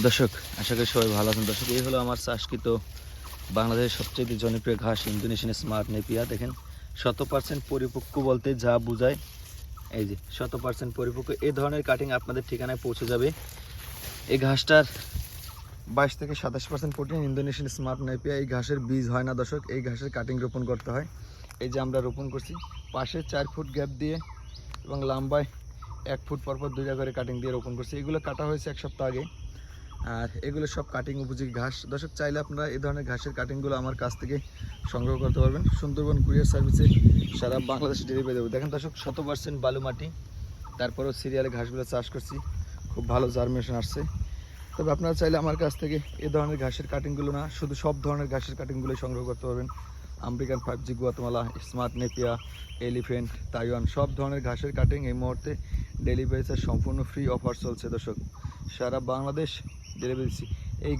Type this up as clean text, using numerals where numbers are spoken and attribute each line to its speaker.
Speaker 1: দর্শক, আশা করি সবাই ভালো আছেন। দর্শক, এই হলো আমার চাষকৃত বাংলাদেশের সবচেয়ে জনপ্রিয় ঘাস ইন্দোনেশিয়ান স্মার্ট নেপিয়া। দেখেন, 100% পরিপক্ক বলতে যা বোঝায়, এই যে 100% পরিপক্ক এই ধরনের কাটিং আপনাদের ঠিকানায় পৌঁছে যাবে। এই ঘাসটার 22 থেকে 27% প্রোটিন। Indonesian smart নেপিয়া। এই ঘাসের বীজ হয় না দর্শক, এই ঘাসের কাটিং রোপণ করতে হয়। এই যে আমরা রোপণ করছি পাশে 4 ফুট গ্যাপ দিয়ে এবং লম্বায় 1 ফুট পরপর 2টা করে কাটিং দিয়ে রোপণ করছি। এগুলো কাটা হয়েছে 1 সপ্তাহ আগে। আর এগুলো সব কাটিং উপযোগী ঘাস। দর্শক, চাইলে আপনারা এই ধরনের ঘাসের কাটিংগুলো আমার কাছ থেকে সংগ্রহ করতে পারবেন। সুন্দরবন কুরিয়ার সার্ভিসে সারা বাংলাদেশ ডেলিভারি দেবো। দেখেন দর্শক, 100% বালু মাটি, তারপরেও সিরিয়ালে ঘাসগুলো চাষ করছি, খুব ভালো জার্মিনেশন আসছে। তবে আপনারা চাইলে আমার কাছ থেকে এই ধরনের ঘাসের কাটিংগুলো না, শুধু সব ধরনের ঘাসের কাটিংগুলোই সংগ্রহ করতে পারবেন। American 5G, Guatemala, smart নেপিয়া, elephant, Taiwan সব ধরনের ঘাসের কাটিং এই মুহূর্তে ডেলিভারি চার্জ সম্পূর্ণ ফ্রি অফার চলছে দর্শক। সারা বাংলাদেশ ডেলিভারি দিচ্ছি। এই